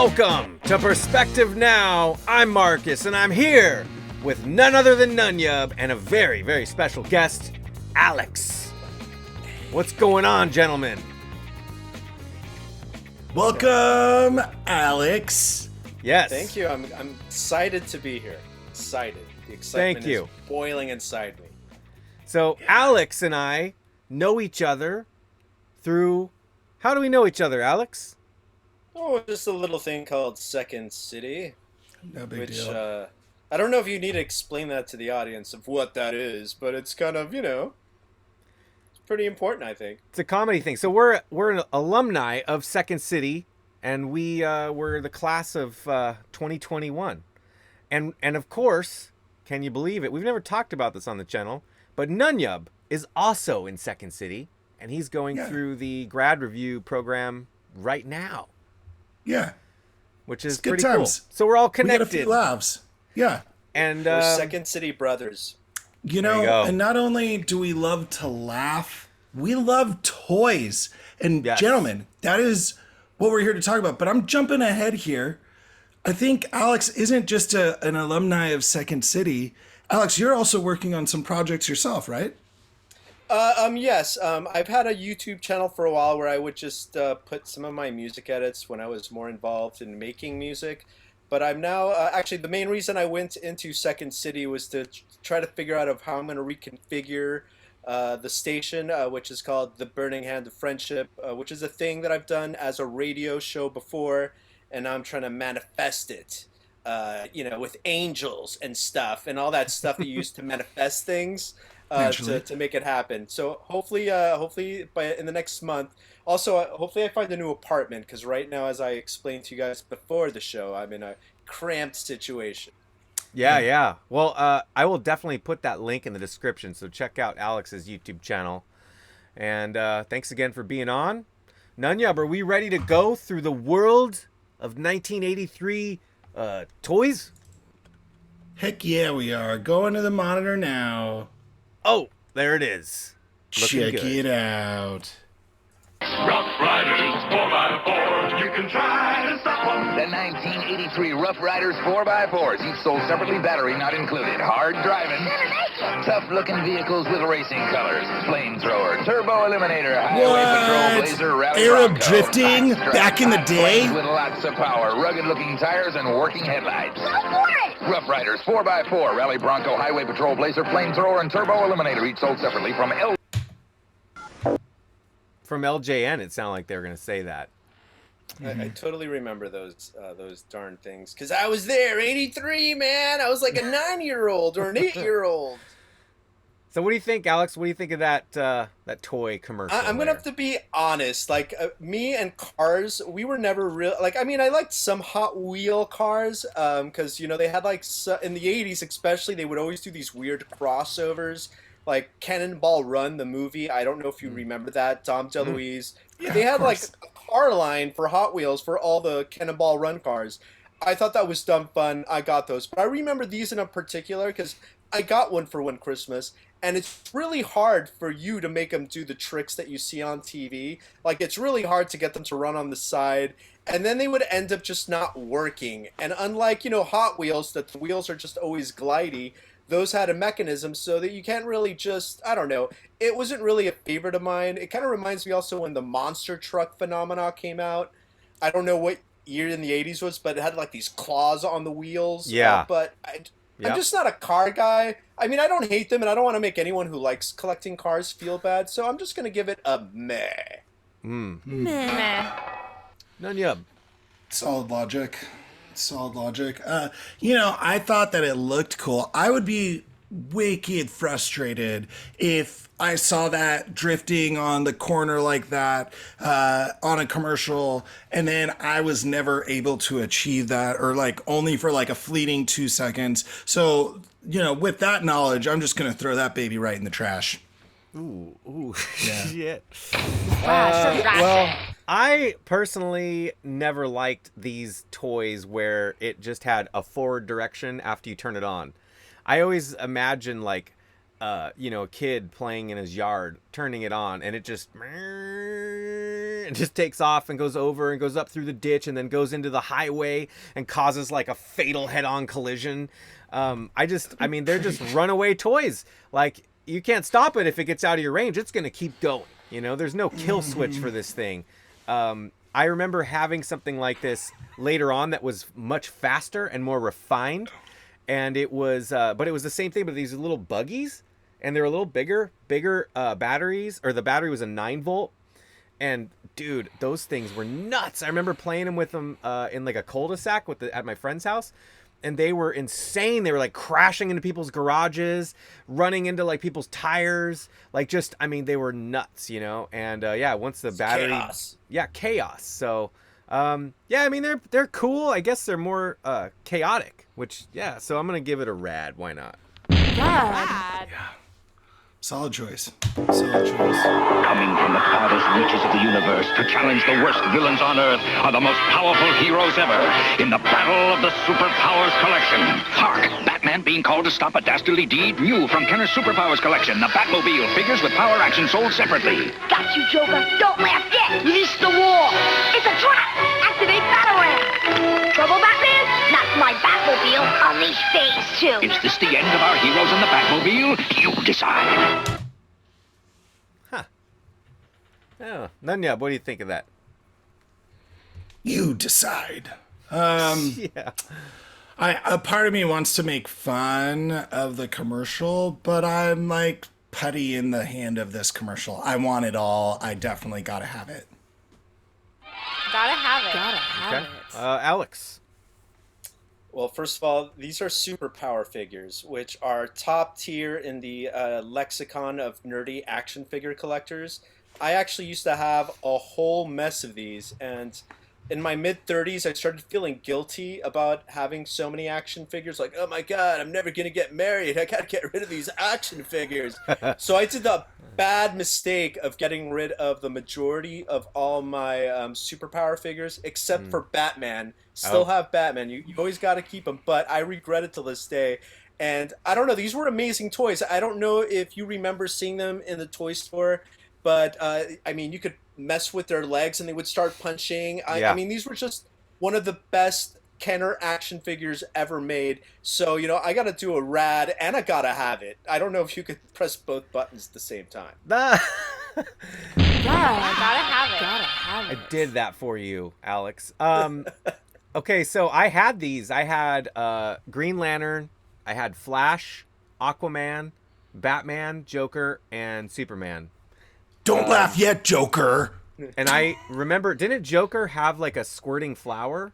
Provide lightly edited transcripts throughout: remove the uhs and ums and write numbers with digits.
Welcome to Perspective Now. I'm Marcus, and I'm here with none other than Nunyub and a very, very special guest, Alex. What's going on, gentlemen? Welcome, Alex. Yes. Thank you. I'm excited to be here. Excited. The excitement is boiling inside me. So Alex and I know each other through... How do we know each other, Alex? Oh, just a little thing called Second City. No big deal. I don't know if you need to explain that to the audience of what that is, but it's kind of, it's pretty important, I think. It's a comedy thing. So we're an alumni of Second City, and we were the class of 2021. And of course, can you believe it? We've never talked about this on the channel, but Nunyub is also in Second City, and he's going through the grad review program right now. Yeah. Which is it's good pretty times. Cool. So we're all connected. We got a few laughs. Yeah. And we're Second City brothers. And not only do we love to laugh, we love toys. And gentlemen, that is what we're here to talk about. But I'm jumping ahead here. I think Alex isn't just an alumni of Second City. Alex, you're also working on some projects yourself, right? Yes. I've had a YouTube channel for a while where I would just put some of my music edits when I was more involved in making music. But I'm now, actually, the main reason I went into Second City was to try to figure out of how I'm going to reconfigure the station, which is called The Burning Hand of Friendship, which is a thing that I've done as a radio show before, and I'm trying to manifest it, with angels and stuff, and all that stuff that you use to manifest things. To make it happen. So hopefully in the next month. Also, hopefully I find a new apartment, because right now, as I explained to you guys before the show, I'm in a cramped situation. Yeah. Well, I will definitely put that link in the description, so check out Alex's YouTube channel. And thanks again for being on. Nunyub, are we ready to go through the world of 1983 toys? Heck yeah, we are. Going to the monitor now. Oh, there it is. Check it out. Rough Riders 4x4s, you can try to stop them. The 1983 Rough Riders 4x4s, each sold separately, battery not included. Hard driving, tough-looking vehicles with racing colors. Flamethrower, turbo eliminator, highway patrol blazer, rally Arab Bronco, drifting back in the day? With lots of power, rugged-looking tires, and working headlights. Rough Riders 4x4, rally Bronco, highway patrol blazer, flamethrower, and turbo eliminator, each sold separately from LJN, it sounded like they were going to say that. I totally remember those darn things, because I was there, 83, man. I was like a 9-year-old or an 8-year-old. So what do you think, Alex? What do you think of that toy commercial? I'm going to have to be honest. Like, me and cars, we were never real. Like, I mean, I liked some Hot Wheel cars, because, they had, like, in the 80s especially, they would always do these weird crossovers. Like Cannonball Run, the movie. I don't know if you remember that. Dom DeLuise. Yeah, they had like a car line for Hot Wheels for all the Cannonball Run cars. I thought that was dumb fun. I got those. But I remember these in a particular because I got one for one Christmas. And it's really hard for you to make them do the tricks that you see on TV. Like, it's really hard to get them to run on the side. And then they would end up just not working. And unlike, Hot Wheels, that the wheels are just always glidey, those had a mechanism so that you can't really just, I don't know, it wasn't really a favorite of mine. It kind of reminds me also when the monster truck phenomena came out. I don't know what year in the 80s was, but it had like these claws on the wheels. Yeah. I'm just not a car guy. I mean, I don't hate them, and I don't want to make anyone who likes collecting cars feel bad, so I'm just going to give it a meh. Meh. Nunyub. Solid logic. I thought that it looked cool. I would be wicked frustrated if I saw that drifting on the corner like that on a commercial, and then I was never able to achieve that, or like only for like a fleeting 2 seconds. So, with that knowledge, I'm just going to throw that baby right in the trash. Ooh, yeah. Shit. Well, I personally never liked these toys where it just had a forward direction after you turn it on. I always imagine like a kid playing in his yard, turning it on, and it just takes off and goes over and goes up through the ditch and then goes into the highway and causes like a fatal head-on collision. They're just runaway toys. Like, you can't stop it if it gets out of your range. It's going to keep going. There's no kill switch for this thing. I remember having something like this later on that was much faster and more refined. And it was, but it was the same thing, but these little buggies, and they're a little bigger batteries, or the battery was a 9-volt. And dude, those things were nuts. I remember playing them with them in like a cul-de-sac at my friend's house. And they were insane. They were like crashing into people's garages, running into like people's tires. Like they were nuts, And once the battery, chaos. Yeah, chaos. So, they're cool. I guess they're more chaotic. So I'm gonna give it a rad. Why not? Rad. Solid choice. Solid choice. Coming from the farthest reaches of the universe to challenge the worst villains on Earth are the most powerful heroes ever in the battle of the Superpowers Collection. Hark! Batman being called to stop a dastardly deed? New from Kenner's Superpowers Collection, the Batmobile, figures with power action sold separately. Got you, Joker. Don't laugh yet. Release the war. It's a trap. Activate Batarang. Trouble, Batman? Not my Batmobile. Unleash phase 2. Is this the end of our heroes in the Batmobile? You decide. Oh, Nunya, what do you think of that? You decide. Yeah. A part of me wants to make fun of the commercial, but I'm like putty in the hand of this commercial. I want it all. I definitely gotta have it. Gotta have it. Alex. Well, first of all, these are superpower figures, which are top tier in the lexicon of nerdy action figure collectors. I actually used to have a whole mess of these, and in my mid-30s, I started feeling guilty about having so many action figures. Like, oh my god, I'm never going to get married. I got to get rid of these action figures. So I did the bad mistake of getting rid of the majority of all my superpower figures, except for Batman. Still have Batman. You always got to keep him, but I regret it till this day. And I don't know, these were amazing toys. I don't know if you remember seeing them in the toy store, but you could mess with their legs and they would start punching. I mean, these were just one of the best Kenner action figures ever made. So, I got to do a rad and I got to have it. I don't know if you could press both buttons at the same time. Yeah, gotta have it. I did that for you, Alex. Okay, so I had these. I had Green Lantern, I had Flash, Aquaman, Batman, Joker, and Superman. Don't laugh yet, Joker. And I remember, didn't Joker have like a squirting flower?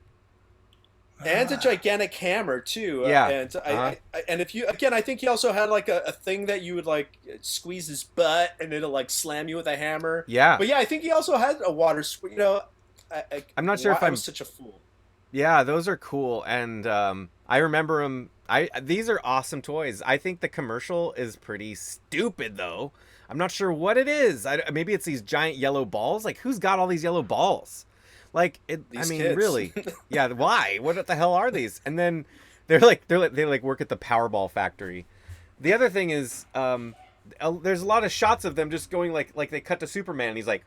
And a gigantic hammer too. Yeah. And if you, again, I think he also had like a thing that you would like squeeze his butt and it'll like slam you with a hammer. Yeah. But yeah, I think he also had a water I'm not sure if I was such a fool. Yeah, those are cool, and I remember them. These are awesome toys. I think the commercial is pretty stupid, though. I'm not sure what it is. Maybe it's these giant yellow balls. Like, who's got all these yellow balls? Like, These kids. really? Yeah. Why? What the hell are these? And then they work at the Powerball factory. The other thing is, there's a lot of shots of them just going like they cut to Superman, and he's like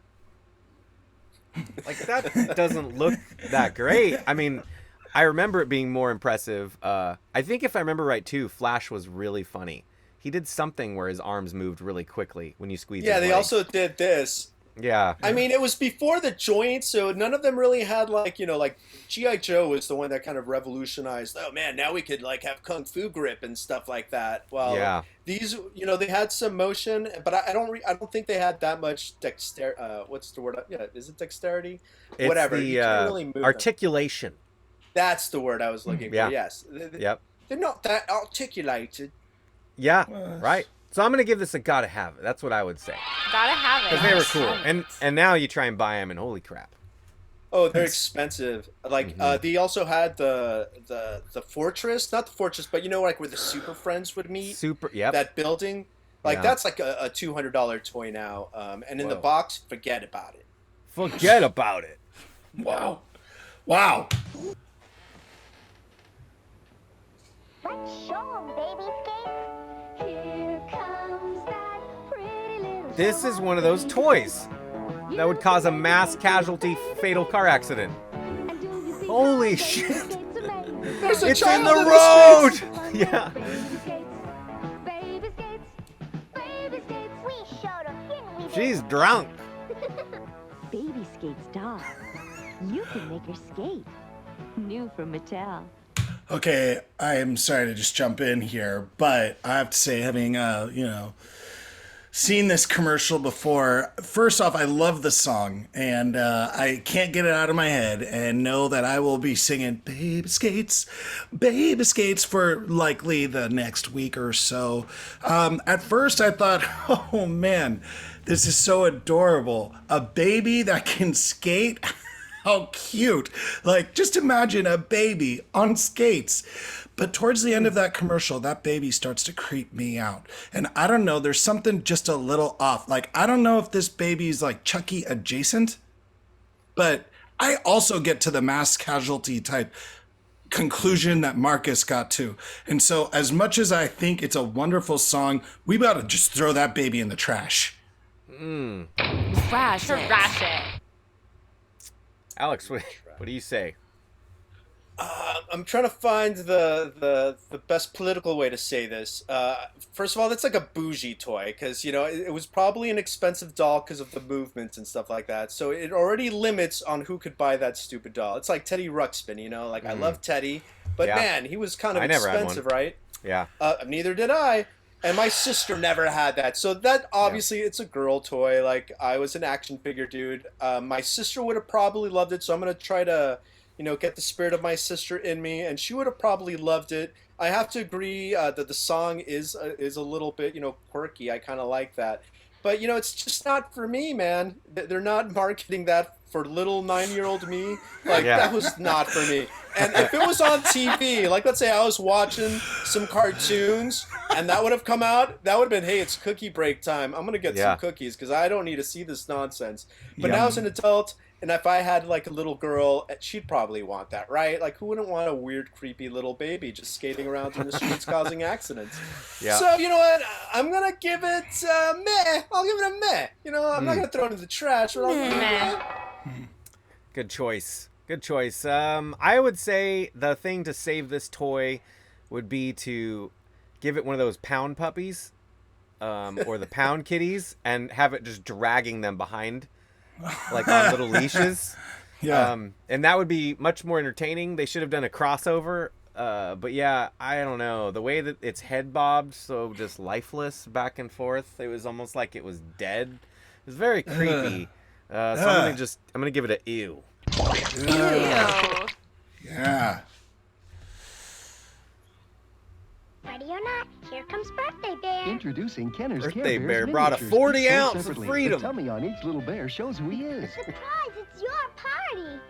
that doesn't look that great. I mean, I remember it being more impressive. I think if I remember right too, Flash was really funny. He did something where his arms moved really quickly when you squeezed his Yeah, they legs. also did this. Yeah. I mean, it was before the joint, so none of them really had like G.I. Joe was the one that kind of revolutionized, oh man, now we could like have kung fu grip and stuff like that. Well, Yeah. These, they had some motion, but I don't think they had that much dexterity. What's the word? Yeah, is it dexterity? It's Whatever. the You can't really move them. articulation. That's the word I was looking for. Yeah. Yes. Yep. They're not that articulated. Yeah. Right. So I'm gonna give this a gotta have it. That's what I would say. Gotta have it. Because they were cool, and now you try and buy them, and holy crap. Oh, they're expensive. Like they also had the fortress, not the fortress, but like where the Super Friends would meet. Yep. That building, like Yeah. that's like a $200 toy now. And in the Whoa. box, forget about it. Forget about it. Wow. Let's show 'em, baby skate. Here comes This is one of those toys that would cause a mass casualty fatal car accident. Holy shit. There's a It's in child the the streets. road! Yeah. She's drunk. Baby skates doll. You can make her skate. New from Mattel. Okay, I am sorry to just jump in here, but I have to say, having seen this commercial before, first off, I love the song, and I can't get it out of my head, and know that I will be singing Baby Skates for likely the next week or so. At first, I thought, oh man, this is so adorable. A baby that can skate? How cute. Like, just imagine a baby on skates. But towards the end of that commercial, that baby starts to creep me out. And I don't know, there's something just a little off. Like, I don't know if this baby's like Chucky adjacent, but I also get to the mass casualty type conclusion that Marcus got to. And so as much as I think it's a wonderful song, we got to just throw that baby in the trash. Trash it. Alex, what do you say? I'm trying to find the best political way to say this. First of all, that's like a bougie toy because, it was probably an expensive doll because of the movements and stuff like that. So it already limits on who could buy that stupid doll. It's like Teddy Ruxpin, like I love Teddy, but Yeah. man, he was kind of I never had expensive, one. right? Yeah. Neither did I. And my sister never had that. So that obviously it's a girl toy. Like I was an action figure dude. My sister would have probably loved it. So I'm going to try to, get the spirit of my sister in me. And she would have probably loved it. I have to agree that the song is a little bit, quirky. I kind of like that. But, it's just not for me, man. They're not marketing that for little 9-year-old me. Like, that was not for me. And if it was on TV, like, let's say I was watching some cartoons and that would have come out, that would have been, hey, it's cookie break time. I'm going to get some cookies because I don't need to see this nonsense. But now as an adult, and if I had, like, a little girl, she'd probably want that, right? Like, who wouldn't want a weird, creepy little baby just skating around in the streets causing accidents? Yeah. So, you know what? I'm going to give it meh. I'll give it a meh. I'm not going to throw it in the trash. But I'll give it a meh. Good choice. Good choice. I would say the thing to save this toy would be to give it one of those pound puppies or the pound kitties and have it just dragging them behind like on little leashes. Yeah. And that would be much more entertaining. They should have done a crossover. But yeah, I don't know. The way that it's head bobbed, so just lifeless back and forth, it was almost like it was dead. It was very creepy. So I'm gonna give it a ew. Yeah. Ready or not, here comes Birthday Bear. Introducing Kenner's Birthday Care Bear Bears brought a miniatures, 40 each sold ounce of separately. freedom. The tummy on each little bear shows who he is. Surprise, it's your party.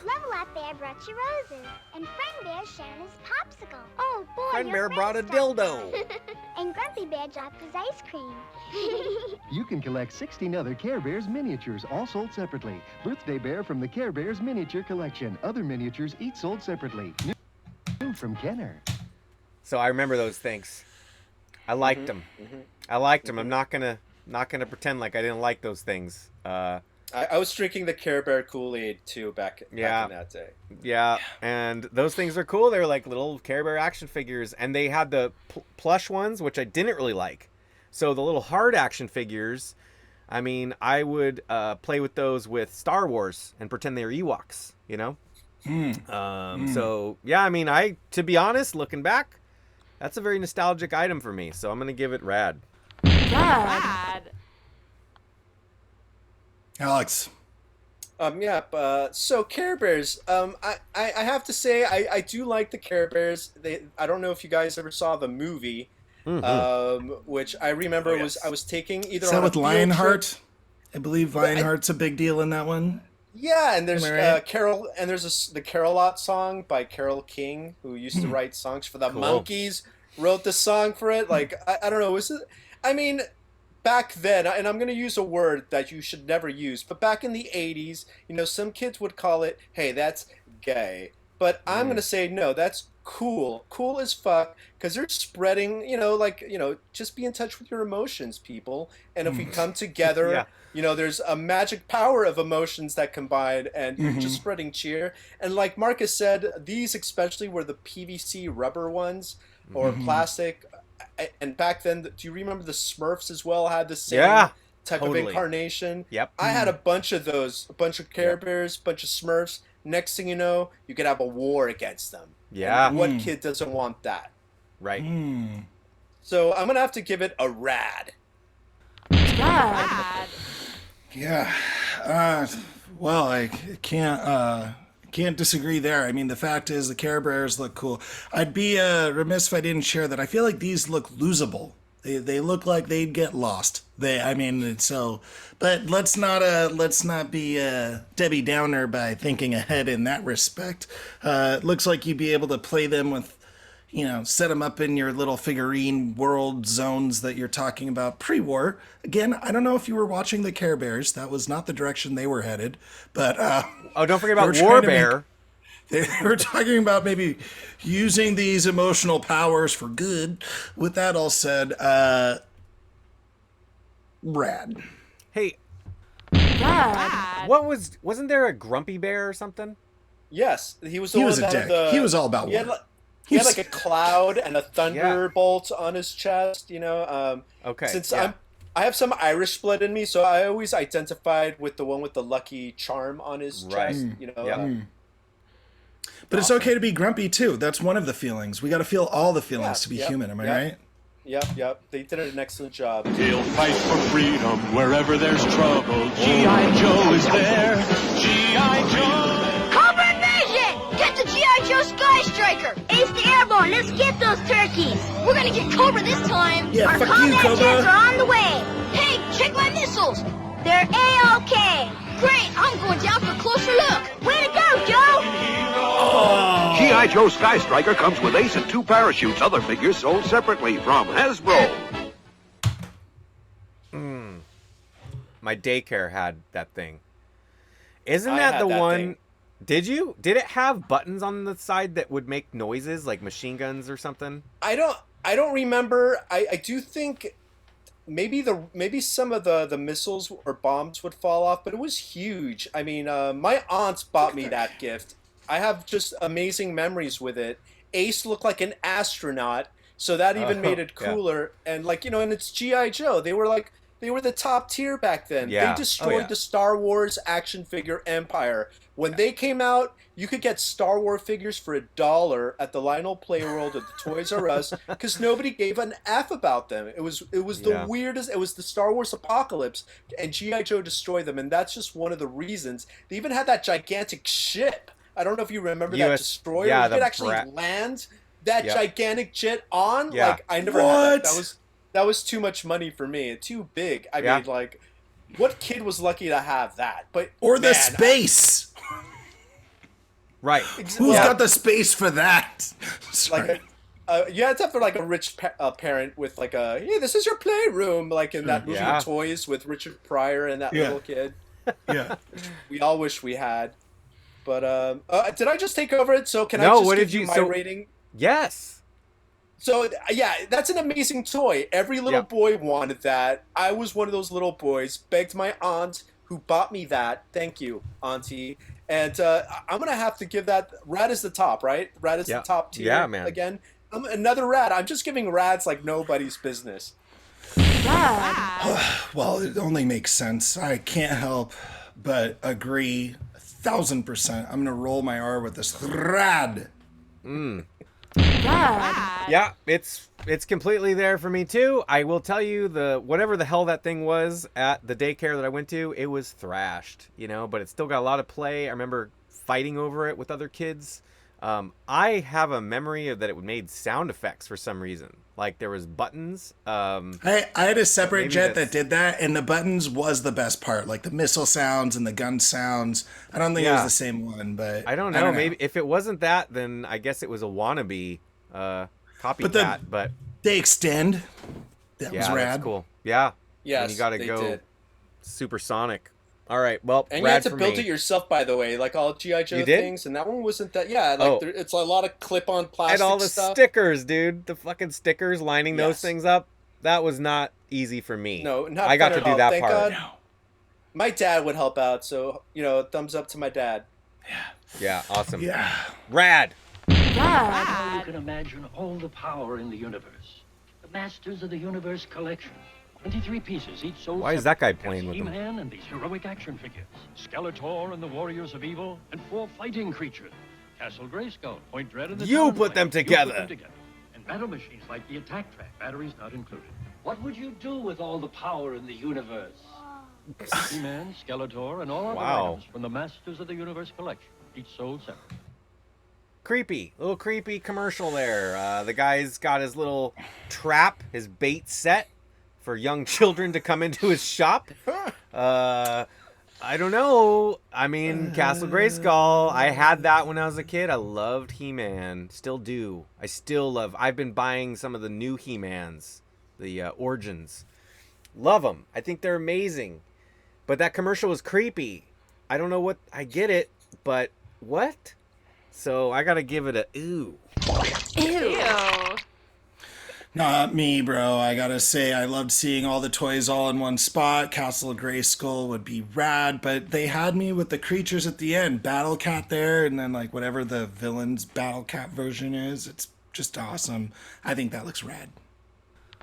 Level Up Bear brought you roses, and Friend Bear sharing his popsicle. Oh boy, Friend your Bear brought a friend dildo. stopped. And Grumpy Bear dropped his ice cream. You can collect 16 other Care Bears miniatures, all sold separately. Birthday Bear from the Care Bears miniature collection. Other miniatures each sold separately. New from Kenner. So I remember those things. I liked them. I liked them. I'm not gonna pretend like I didn't like those things. I was drinking the Care Bear Kool-Aid too back in that day. Yeah, and those things are cool. They're like little Care Bear action figures, and they had the plush ones, which I didn't really like. So the little hard action figures, I mean, I would play with those with Star Wars and pretend they were Ewoks, So yeah, I mean, to be honest, looking back, that's a very nostalgic item for me. So I'm gonna give it rad. Rad. Alex. So Care Bears, I have to say I do like the Care Bears. I don't know if you guys ever saw the movie, which I remember I was taking either Is on that with a field Lionheart? trip- I believe Lionheart's a big deal in that one. Yeah, and there's Am I right? Carol, and there's the Carol-Lot song by Carole King, who used to write songs for the Monkees. Wrote the song for it. Like I don't know, was it? I mean, back then, and I'm going to use a word that you should never use, but back in the 80s, some kids would call it, hey, that's gay. But I'm gonna say no. That's cool as fuck, because they're spreading. Just be in touch with your emotions, people. And if we come together, Yeah. there's a magic power of emotions that combine, and you're just spreading cheer. And like Marcus said, these especially were the PVC rubber ones or plastic. And back then, do you remember the Smurfs as well had the same type of incarnation? Yep. I had a bunch of those, a bunch of Care Bears, a bunch of Smurfs. Next thing you know, you could have a war against them. Yeah. And what kid doesn't want that? Right. So I'm gonna have to give it a rad. Rad. Yeah. Well, I can't disagree there. I mean, the fact is the Care Bears look cool. Be remiss if I didn't share that. I feel like these look losable. They look like they'd get lost. But let's not be Debbie Downer by thinking ahead in that respect. It looks like you'd be able to play them with, set them up in your little figurine world zones that you're talking about pre-war. Again, I don't know if you were watching the Care Bears. That was not the direction they were headed. But don't forget about War Bear. They were talking about maybe using these emotional powers for good. With that all said, rad. Hey, Rad. wasn't there a Grumpy Bear or something? Yes, he was. He was a dick. He was all about war. He had like a cloud and a thunderbolt on his chest. Okay. Since I have some Irish blood in me, so I always identified with the one with the lucky charm on his chest. But it's okay to be grumpy too. That's one of the feelings. We got to feel all the feelings to be human. Am I right? Yep. They did an excellent job. He'll fight for freedom wherever there's trouble. G.I. Joe is there. G.I. Joe. Cobra Invasion! Get the G.I. Joe Sky Striker! Ace the Airborne, let's get those turkeys! We're gonna get Cobra this time! Yeah, Our fuck you, combat Cobra. jets are on the way! Hey, check my missiles! They're A-OK! Great, I'm going down for a closer look! Way to go, Joe! G.I. Joe Sky Striker comes with ace and 2 parachutes. Other figures sold separately from Hasbro. My daycare had that thing. Isn't I that had the that one? thing. Did it have buttons on the side that would make noises like machine guns or something? I don't remember. I do think maybe some of the missiles or bombs would fall off, but it was huge. I mean, my aunts bought me that gift. I have just amazing memories with it. Ace looked like an astronaut, so that even made it cooler. And and it's G.I. Joe. They were the top tier back then. Yeah. They destroyed the Star Wars action figure empire. When they came out, you could get Star Wars figures for $1 at the Lionel Playworld or the Toys R Us because nobody gave an F about them. It was the weirdest. It was the Star Wars apocalypse, and G.I. Joe destroyed them, and that's just one of the reasons. They even had that gigantic ship. I don't know if you remember that destroyer. Yeah, you could actually land that gigantic jet on. Yeah. I never had that. That was too much money for me. Too big. I mean, what kid was lucky to have that? The space. Right. Who's got the space for that? Sorry. You had to have a rich parent with this is your playroom, in that movie Toys with Richard Pryor and that little kid. Yeah. We all wish we had. But did I just take over it? So can I just give you my rating? Yes. So that's an amazing toy. Every little boy wanted that. I was one of those little boys. Begged my aunt who bought me that. Thank you, auntie. And I'm gonna have to give that. Rad is the top, right? Rad is the top tier. Yeah, man. Again, another rad. I'm just giving rads like nobody's business. Well, it only makes sense. I can't help but agree 1,000%. I'm gonna roll my R with this rad. Yeah, it's completely there for me too. I will tell you, whatever the hell that thing was at the daycare that I went to, it was thrashed, but it still got a lot of play. I remember fighting over it with other kids. I have a memory of that it made sound effects for some reason. Like there was buttons. I had a separate jet that did that, and the buttons was the best part, like the missile sounds and the gun sounds. I don't think it was the same one, but I don't know. Maybe if it wasn't that, then I guess it was a wannabe copycat. But they extend. That was rad. That's cool. Yeah. Yes, and you got to they go did. supersonic. All right. Well, And you had to build it yourself, by the way, like all G.I. Joe things. And that one wasn't that. Yeah, like it's a lot of clip-on plastic and all the stuff. stickers, dude. The fucking stickers lining those things up. That was not easy for me. No, not I got fun to at do all. that Thank part. God. No. My dad would help out, so thumbs up to my dad. Yeah, awesome. Yeah. Rad. Dad. You can imagine all the power in the universe. The Masters of the Universe collection. 23 pieces, each sold. Why is that guy playing with them? He-Man and these heroic action figures. Skeletor and the Warriors of Evil, and 4 fighting creatures. Castle Grayskull, Point Dread, and the You put them together. And battle machines like the Attack Track, batteries not included. What would you do with all the power in the universe? He-Man, Skeletor, and all other items from the Masters of the Universe collection, each sold separately. Creepy. Little creepy commercial there. The guy's got his little trap, his bait set for young children to come into his shop. I don't know. I mean, Castle Grayskull, I had that when I was a kid. I loved He-Man. Still do. I've been buying some of the new He-Mans, the Origins. Love them. I think they're amazing. But that commercial was creepy. I don't know what, I get it, but what? So I gotta give it a ooh. Ew. Not me, bro. I gotta say, I loved seeing all the toys all in one spot. Castle Grayskull would be rad, but they had me with the creatures at the end. Battle Cat there, and then like whatever the villain's Battle Cat version is. It's just awesome. I think that looks rad.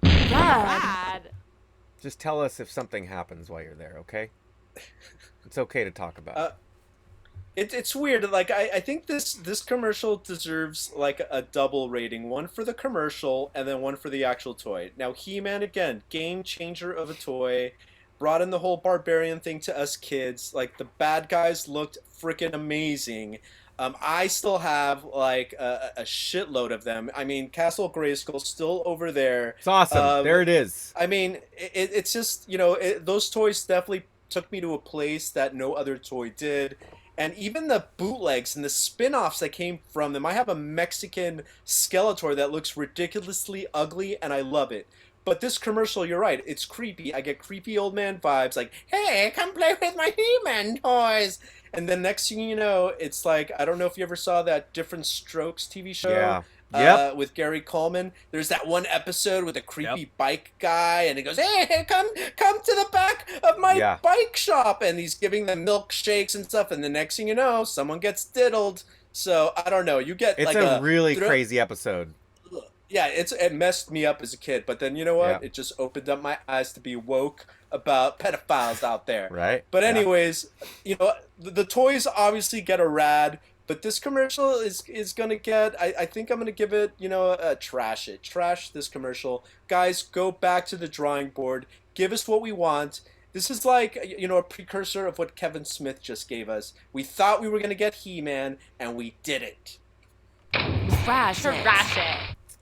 Dad. Just tell us if something happens while you're there, okay? It's okay to talk about. It's weird. Like I think this commercial deserves like a double rating. One for the commercial and then one for the actual toy. Now He-Man, again, game changer of a toy. Brought in the whole barbarian thing to us kids. Like the bad guys looked freaking amazing. I still have like a shitload of them. I mean, Castle Grayskull's still over there. It's awesome. There it is. I mean, it's just, those toys definitely took me to a place that no other toy did. And even the bootlegs and the spin-offs that came from them. I have a Mexican Skeletor that looks ridiculously ugly, and I love it. But this commercial, you're right, it's creepy. I get creepy old man vibes like, hey, come play with my He-Man toys. And then next thing you know, it's like, I don't know if you ever saw that Different Strokes TV show. Yeah. With Gary Coleman. There's that one episode with a creepy bike guy, and he goes, hey, come to the back of my bike shop. And he's giving them milkshakes and stuff. And the next thing you know, someone gets diddled. So, I don't know. You get it's like a really crazy episode. Yeah, it messed me up as a kid. But then, you know what? Yeah. It just opened up my eyes to be woke about pedophiles out there. Right. But anyways, the toys obviously get a rad. But this commercial is going to get, I think I'm going to give it, trash it. Trash this commercial. Guys, go back to the drawing board. Give us what we want. This is like, a precursor of what Kevin Smith just gave us. We thought we were going to get He-Man, and we didn't. Trash it.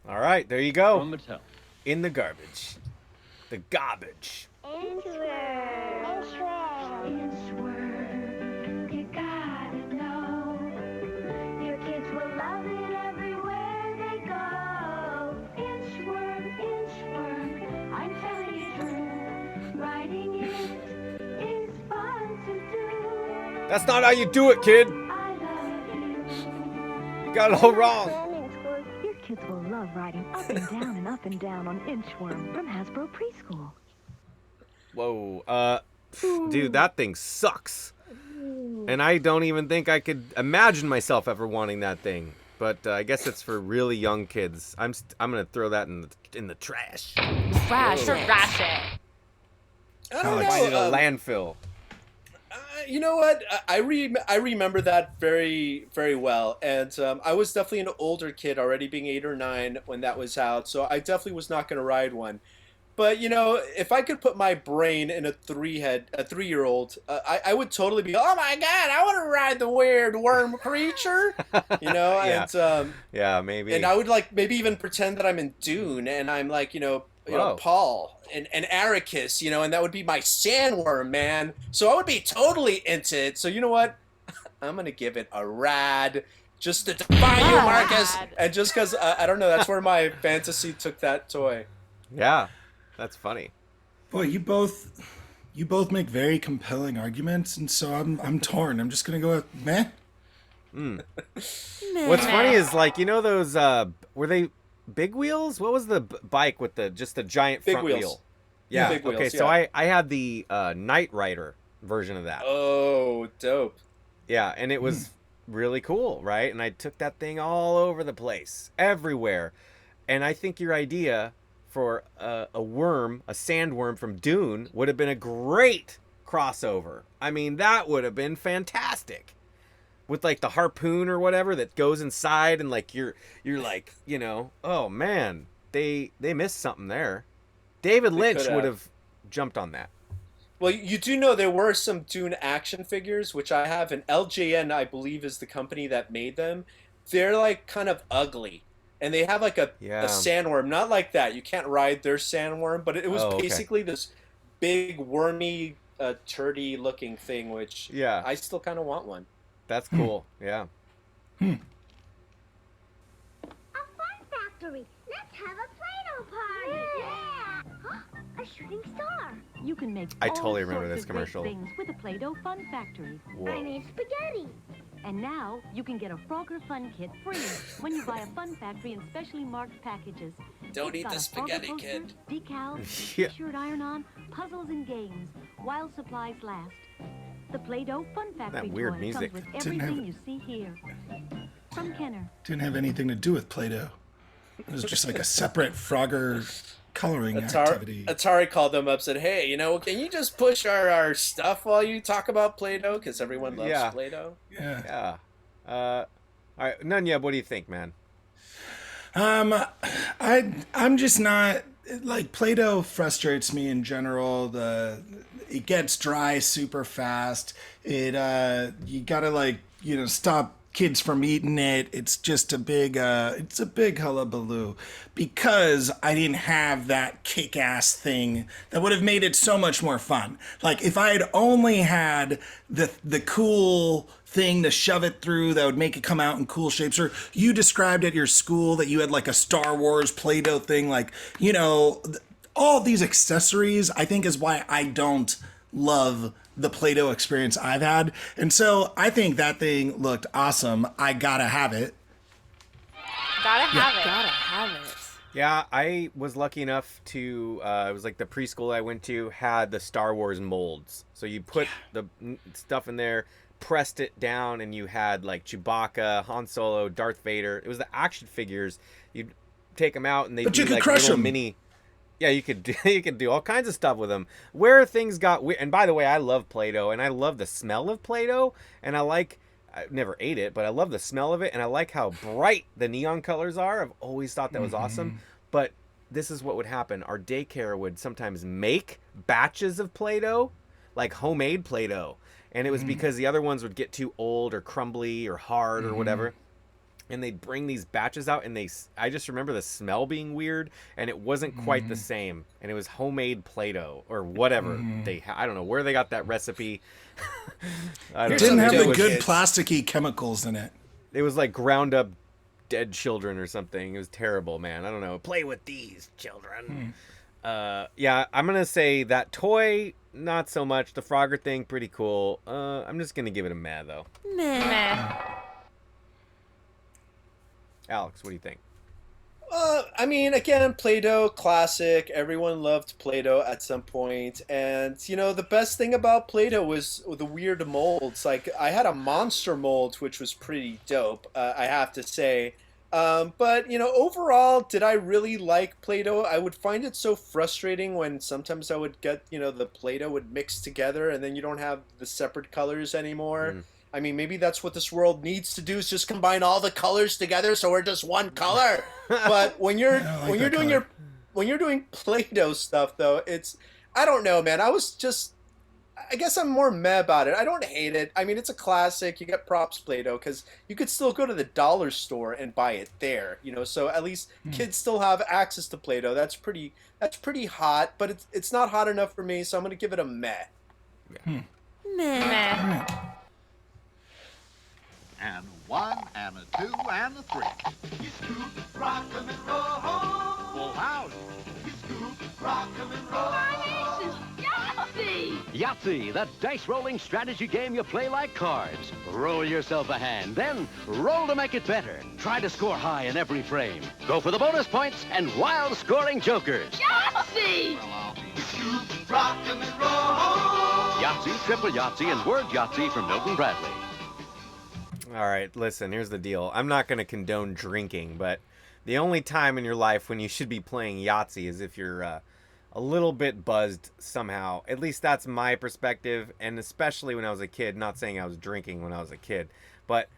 All right, there you go. From Mattel. In the garbage. The garbage. That's not how you do it, kid. You got it all wrong. Your kids will love riding up and down on Inchworm from Hasbro Preschool. Whoa, dude, that thing sucks. And I don't even think I could imagine myself ever wanting that thing. But I guess it's for really young kids. I'm gonna throw that in the trash. Trash it. I don't know. Find it a landfill. You know what? I remember that very, very well. And I was definitely an older kid, already being 8 or 9 when that was out. So I definitely was not going to ride one. But, if I could put my brain in a 3-year-old, I would totally be, oh my God, I want to ride the weird worm creature. Yeah. And yeah, maybe. And I would maybe even pretend that I'm in Dune and I'm Paul and Arrakis, and that would be my sandworm, man. So I would be totally into it. So you know what? I'm going to give it a rad just to defy you, Marcus. And just because, I don't know, that's where my fantasy took that toy. Yeah, that's funny. Boy, you both You both make very compelling arguments, and so I'm torn. I'm just gonna go with meh. What's funny is like those were they big wheels? What was the bike with just the giant Big front wheels. wheel? Yeah. Big wheels, Okay, so yeah. I had the Knight Rider version of that. Oh, dope. Yeah, and it was really cool, right? And I took that thing all over the place, everywhere. And I think your idea for a sandworm from Dune would have been a great crossover. I mean, that would have been fantastic. With like the harpoon or whatever that goes inside and like you're like, oh man, they missed something there. David Lynch would have jumped on that. Well, you do know there were some Dune action figures, which I have, and LJN, I believe, is the company that made them. They're like kind of ugly. And they have like a sandworm, not like that. You can't ride their sandworm, but it was basically this big wormy, turdy looking thing, which I still kind of want one. That's cool. Yeah. A fun factory. Let's have a Play-Doh party. Yeah. A shooting star. You can make I all totally remember sorts this of great commercial. things with the Play-Doh Fun Factory. Whoa. I need spaghetti. And now you can get a Frogger Fun Kit free when you buy a Fun Factory in specially marked packages. Don't It's eat got the a spaghetti, Frogger poster, kid. Decals, Yeah. T-shirt iron-on, puzzles and games, while supplies last. The Play-Doh Fun Factory weird toy music. comes with Didn't have everything you see here. From Kenner. Didn't have anything to do with Play-Doh. It was just like a separate Frogger coloring activity. Atari called them up, said, "Hey, can you just push our stuff while you talk about Play-Doh? Because everyone loves Play-Doh." Yeah. All right, Nunya, what do you think, man? I'm just not like Play-Doh frustrates me in general. It gets dry super fast. You gotta stop kids from eating it. It's just a big hullabaloo because I didn't have that kick-ass thing that would have made it so much more fun. Like if I had only had the cool thing to shove it through that would make it come out in cool shapes, or you described at your school that you had like a Star Wars Play-Doh thing, like, all these accessories, I think is why I don't love the Play-Doh experience I've had. And so I think that thing looked awesome. I gotta have it. Gotta have it. Yeah, I was lucky enough to, it was like the preschool I went to had the Star Wars molds. So you put the stuff in there, pressed it down, and you had like Chewbacca, Han Solo, Darth Vader. It was the action figures. You'd take them out and they'd be like little mini. Yeah, you could do all kinds of stuff with them. Where things got weird, and by the way, I love Play-Doh, and I love the smell of Play-Doh, and I never ate it, but I love the smell of it, and I like how bright the neon colors are. I've always thought that was awesome. But this is what would happen. Our daycare would sometimes make batches of Play-Doh, like homemade Play-Doh, and it was because the other ones would get too old or crumbly or hard or whatever. And they'd bring these batches out, and I just remember the smell being weird, and it wasn't quite the same. And it was homemade Play-Doh or whatever. I don't know where they got that recipe. It didn't have the good plasticky chemicals in it. It was like ground up dead children or something. It was terrible, man. I don't know. Play with these children. Yeah, I'm going to say that toy, not so much. The Frogger thing, pretty cool. I'm just going to give it a meh, though. Meh. Alex, what do you think? I mean, again, Play-Doh, classic. Everyone loved Play-Doh at some point. And, the best thing about Play-Doh was the weird molds. Like, I had a monster mold, which was pretty dope, I have to say. But, overall, did I really like Play-Doh? I would find it so frustrating when sometimes I would get, the Play-Doh would mix together and then you don't have the separate colors anymore. I mean, maybe that's what this world needs to do, is just combine all the colors together so we're just one color. But when you're doing Play-Doh stuff, though, I don't know, man. I guess I'm more meh about it. I don't hate it. I mean, it's a classic. You get props Play-Doh because you could still go to the dollar store and buy it there, So at least kids still have access to Play-Doh. That's pretty hot, but it's not hot enough for me, so I'm gonna give it a meh. Meh. And 1, and a 2, and a 3. You scoop, rock 'em and roll. Full house. You scoop, rock 'em and roll. My name's Yahtzee. Yahtzee, the dice-rolling strategy game you play like cards. Roll yourself a hand, then roll to make it better. Try to score high in every frame. Go for the bonus points and wild scoring jokers. Yahtzee! Yahtzee, Triple Yahtzee, and Word Yahtzee from Milton Bradley. All right, listen, here's the deal. I'm not going to condone drinking, but the only time in your life when you should be playing Yahtzee is if you're a little bit buzzed somehow. At least that's my perspective, and especially when I was a kid. Not saying I was drinking when I was a kid, but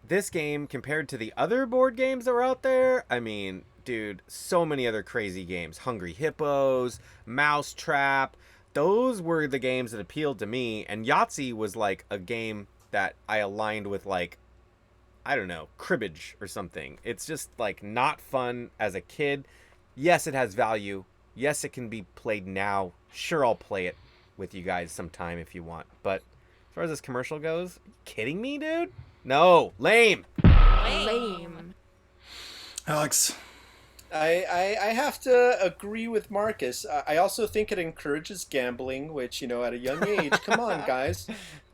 this game, compared to the other board games that were out there, I mean, dude, so many other crazy games. Hungry Hippos, Mousetrap. Those were the games that appealed to me, and Yahtzee was like a game that I aligned with, like, I don't know, cribbage or something. It's just like not fun as a kid. Yes, it has value. Yes, it can be played now. Sure, I'll play it with you guys sometime if you want. But as far as this commercial goes, are you kidding me, dude? No, lame. Lame. Alex. I have to agree with Marcus. I also think it encourages gambling, which, at a young age, come on, guys.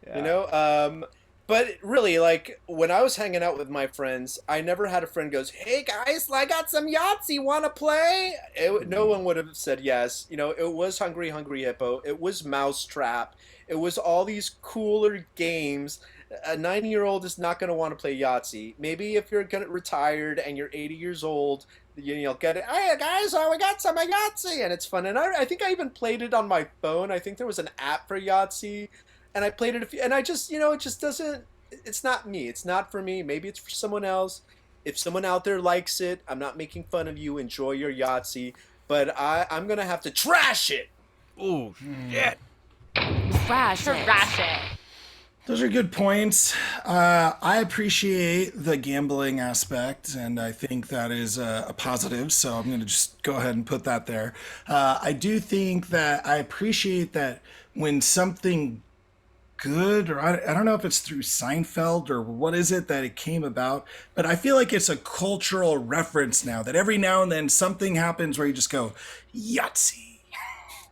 Yeah. But really, like, when I was hanging out with my friends, I never had a friend goes, "Hey guys, I got some Yahtzee, wanna play?" No one would have said yes. It was Hungry Hippo, it was Mousetrap, it was all these cooler games. A 90-year-old is not going to want to play Yahtzee. Maybe if you're retired and you're 80 years old, you'll get it. Hey guys, we got some Yahtzee, and it's fun. And I think I even played it on my phone. I think there was an app for Yahtzee, and I played it. And I just, it just doesn't. It's not me. It's not for me. Maybe it's for someone else. If someone out there likes it, I'm not making fun of you. Enjoy your Yahtzee, but I'm gonna have to trash it. Ooh, shit. Trash it. Those are good points. I appreciate the gambling aspect, and I think that is a positive, so I'm going to just go ahead and put that there. I do think that I appreciate that when something good, or I don't know if it's through Seinfeld or what is it that it came about, but I feel like it's a cultural reference now, that every now and then something happens where you just go, Yahtzee.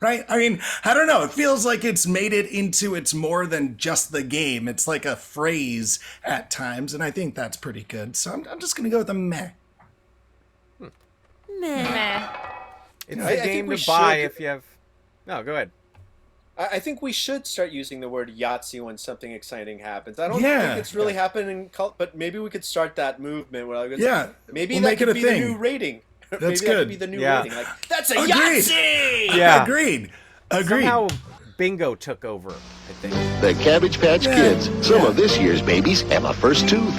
Right? I mean, I don't know. It feels like it's made it into it's more than just the game. It's like a phrase at times, and I think that's pretty good. So I'm just going to go with a meh. Meh. It's a game to buy if you have... No, go ahead. I think we should start using the word Yahtzee when something exciting happens. I don't think it's really happening, but maybe we could start that movement. Where maybe that could be the new rating. That's maybe good. That could be the new rating. Like, that's a Agreed. Yahtzee! Yeah. Agreed. Somehow bingo took over, I think. The Cabbage Patch Kids. Some of this year's babies have a first tooth.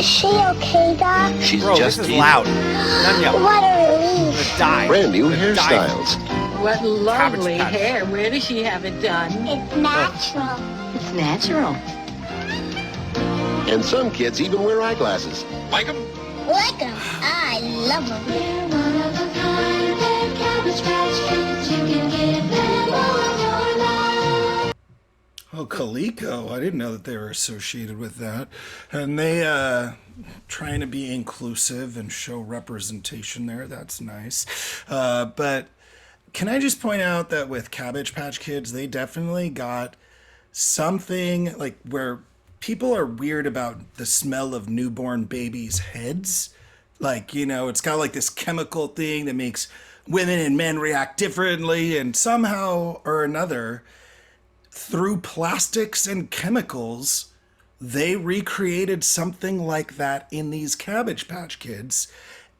Is she okay, Doc? She's Bro, just this is teething. loud. None yell. What a relief. The dye. Brand new The hairstyles. What lovely Cabbage Patch. hair. Where does she have it done? It's natural. It's natural. And some kids even wear eyeglasses. Like 'em? Like them. I love them. They're one of a kind. They're Cabbage Patch Kids. You can get them all your life. Oh, Coleco. I didn't know that they were associated with that. And they trying to be inclusive and show representation there. That's nice. But can I just point out that with Cabbage Patch Kids, they definitely got something like where people are weird about the smell of newborn babies' heads. Like, it's got like this chemical thing that makes women and men react differently, and somehow or another, through plastics and chemicals, they recreated something like that in these Cabbage Patch Kids.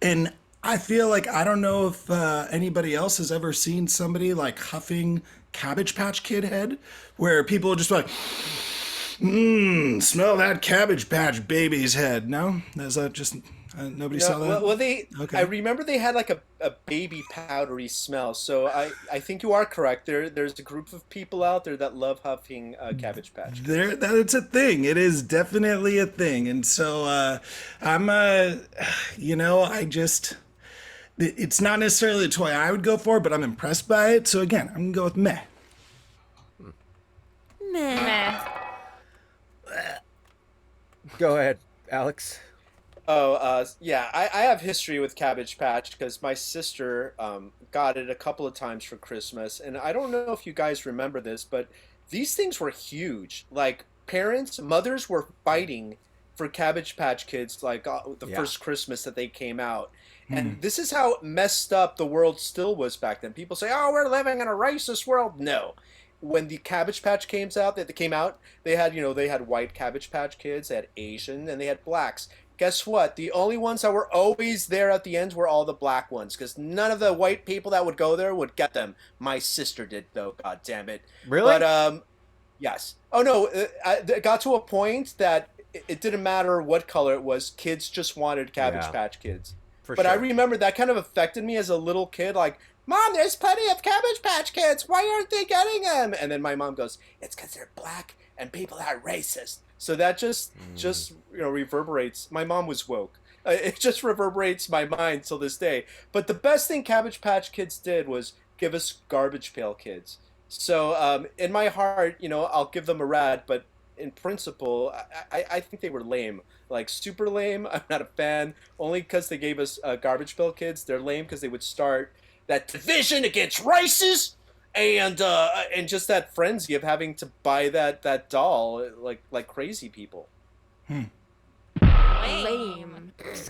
And I feel like, I don't know if anybody else has ever seen somebody like huffing Cabbage Patch Kid head, where people are just like, smell that Cabbage Patch baby's head. No? Is that just... nobody saw that? Well, Okay. I remember they had like a baby powdery smell. So I think you are correct. There's a group of people out there that love huffing Cabbage Patch. It's a thing. It is definitely a thing. And so it's not necessarily a toy I would go for, but I'm impressed by it. So again, I'm going to go with meh. Meh. Go ahead, Alex. Oh, yeah, I have history with Cabbage Patch because my sister got it a couple of times for Christmas. And I don't know if you guys remember this, but these things were huge. Like mothers were fighting for Cabbage Patch Kids like the first Christmas that they came out. And this is how messed up the world still was back then. People say, "Oh, we're living in a racist world." No. When the Cabbage Patch came out, they had white Cabbage Patch Kids, they had Asian, and they had blacks. Guess what? The only ones that were always there at the end were all the black ones, because none of the white people that would go there would get them. My sister did, though. God damn it! Really? But yes. Oh no, it got to a point that it didn't matter what color it was. Kids just wanted Cabbage Patch Kids. But I remember that kind of affected me as a little kid. Like, Mom, there's plenty of Cabbage Patch Kids. Why aren't they getting them? And then my mom goes, "It's because they're black and people are racist." So that just reverberates. My mom was woke. It just reverberates my mind till this day. But the best thing Cabbage Patch Kids did was give us Garbage Pail Kids. So in my heart, I'll give them a rad, but in principle, I think they were lame. Like, super lame. I'm not a fan. Only because they gave us Garbage Pail Kids. They're lame because they would start that division against races and just that frenzy of having to buy that doll like crazy people. Lame.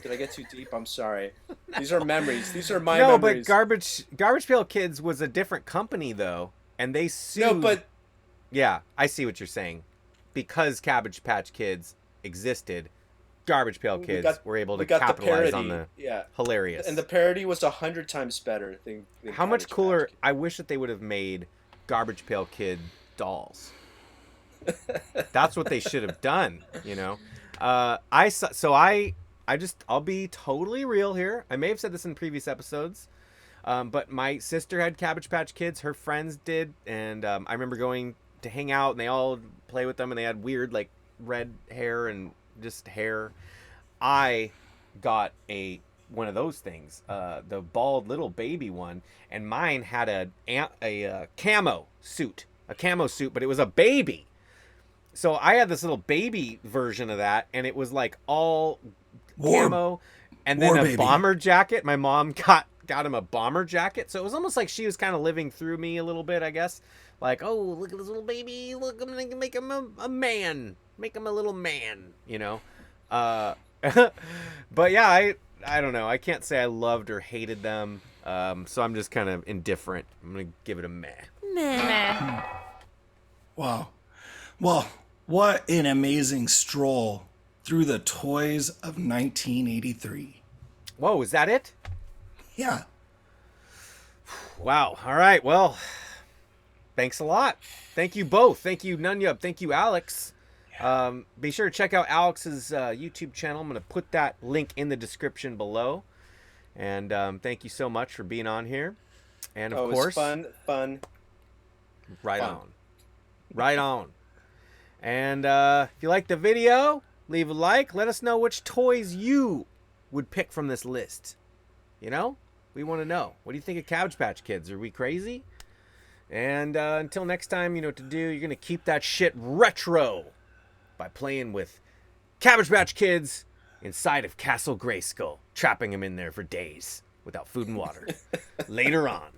Did I get too deep? I'm sorry. These are memories. These are my no, memories. but Garbage Pail Kids was a different company though, and they sued. No, but yeah, I see what you're saying. Because Cabbage Patch Kids existed, Garbage Pail Kids were able to capitalize on the hilarious. And the parody was 100 times better than How much cooler! I wish that they would have made Garbage Pail Kid dolls. That's what they should have done, I'll be totally real here. I may have said this in previous episodes, but my sister had Cabbage Patch Kids. Her friends did, and I remember going to hang out, and they all play with them, and they had weird like red hair and just hair. I got one of those things, the bald little baby one, and mine had a camo suit, but it was a baby. So I had this little baby version of that, and it was like all camo, and then a bomber jacket. My mom got him a bomber jacket, so it was almost like she was kind of living through me a little bit, I guess. Like, oh, look at this little baby. Look, I'm going to make him a man. Make him a little man, But yeah, I don't know. I can't say I loved or hated them. So I'm just kind of indifferent. I'm going to give it a meh. Meh. Wow. Well, what an amazing stroll through the toys of 1983. Whoa, is that it? Yeah. Wow. All right. Well, thanks a lot. Thank you both. Thank you, Nunyub. Thank you, Alex. Be sure to check out Alex's YouTube channel. I'm going to put that link in the description below. And thank you so much for being on here. And of course, fun. Right on. And if you like the video, leave a like. Let us know which toys you would pick from this list. We want to know. What do you think of Cabbage Patch Kids? Are we crazy? And until next time, you know what to do. You're going to keep that shit retro by playing with Cabbage Patch Kids inside of Castle Grayskull, trapping them in there for days without food and water. Later on.